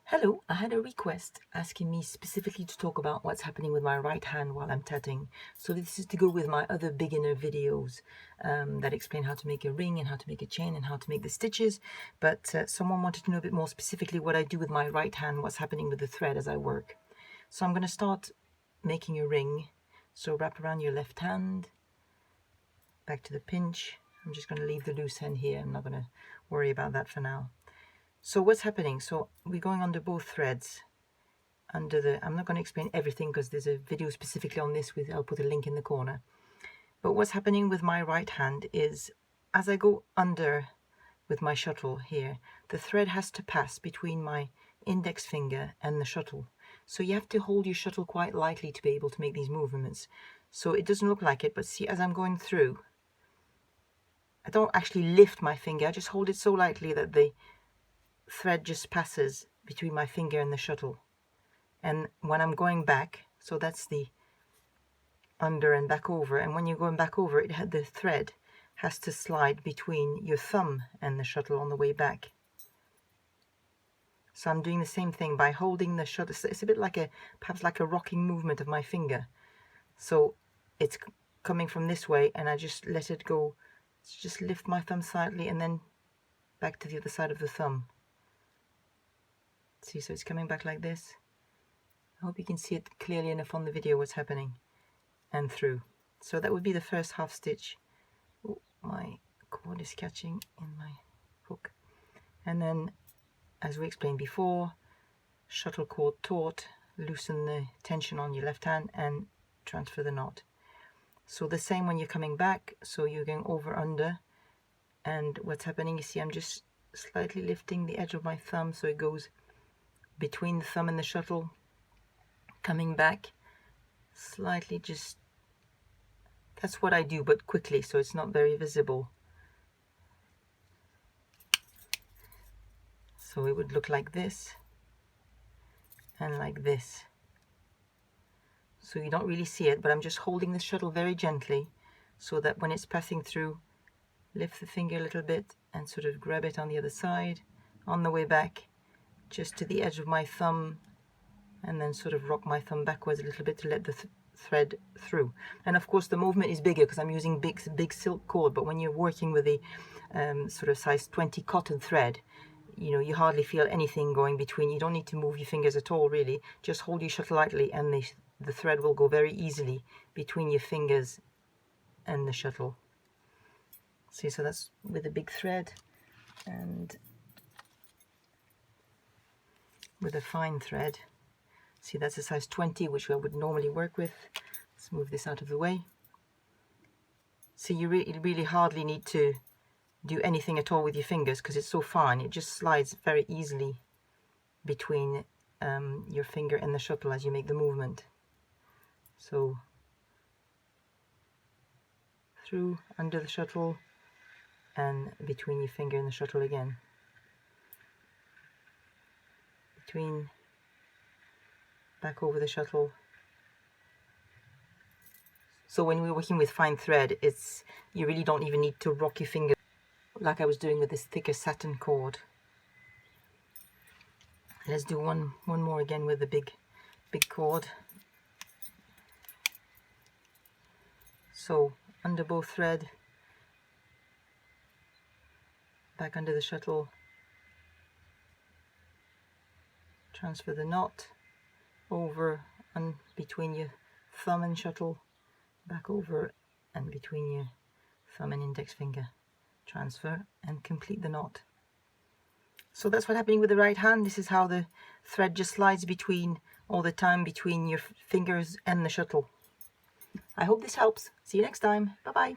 Hello, I had a request asking me specifically to talk about what's happening with my right hand while I'm tatting. So this is to go with my other beginner videos that explain how to make a ring and how to make a chain and how to make the stitches. But someone wanted to know a bit more specifically what I do with my right hand, what's happening with the thread as I work. So I'm going to start making a ring. So wrap around your left hand, back to the pinch. I'm just going to leave the loose end here. I'm not going to worry about that for now. So what's happening? So we're going under both threads. I'm not going to explain everything because there's a video specifically on this I'll put a link in the corner. But what's happening with my right hand is as I go under with my shuttle here, the thread has to pass between my index finger and the shuttle. So you have to hold your shuttle quite lightly to be able to make these movements. So it doesn't look like it, but see, as I'm going through, I don't actually lift my finger, I just hold it so lightly that the thread just passes between my finger and the shuttle. And when I'm going back, so that's the under and back over, and when you're going back over, the thread has to slide between your thumb and the shuttle on the way back. So I'm doing the same thing by holding the shuttle. It's a bit like perhaps like a rocking movement of my finger. So it's coming from this way, and I just let it go. Just lift my thumb slightly and then back to the other side of the thumb. See, so it's coming back like this. I hope you can see it clearly enough on the video what's happening, and through. So that would be the first half stitch. Oh, my cord is catching in my hook. And then, as we explained before, shuttle cord taut, loosen the tension on your left hand and transfer the knot. So the same when you're coming back, so you're going over under, and what's happening, you see I'm just slightly lifting the edge of my thumb so it goes between the thumb and the shuttle, coming back slightly, just that's what I do, but quickly, so it's not very visible. So it would look like this and like this. So you don't really see it, but I'm just holding the shuttle very gently so that when it's passing through, lift the finger a little bit and sort of grab it on the other side on the way back, just to the edge of my thumb, and then sort of rock my thumb backwards a little bit to let the thread through. And of course the movement is bigger because I'm using big silk cord, but when you're working with a sort of size 20 cotton thread, you know, you hardly feel anything going between. You don't need to move your fingers at all, really. Just hold your shuttle lightly and the thread will go very easily between your fingers and the shuttle. See, so that's with a big thread, and with a fine thread. See, that's a size 20, which I would normally work with. Let's move this out of the way. So you really hardly need to do anything at all with your fingers because it's so fine. It just slides very easily between your finger and the shuttle as you make the movement. So through, under the shuttle, and between your finger and the shuttle again. Between, back over the shuttle. So when we're working with fine thread, you really don't even need to rock your finger like I was doing with this thicker satin cord. Let's do one more again with the big cord. So under both thread, back under the shuttle, transfer the knot over and between your thumb and shuttle, back over and between your thumb and index finger, transfer and complete the knot. So that's what's happening with the right hand. This is how the thread just slides between all the time between your fingers and the shuttle. I hope this helps. See you next time. Bye bye.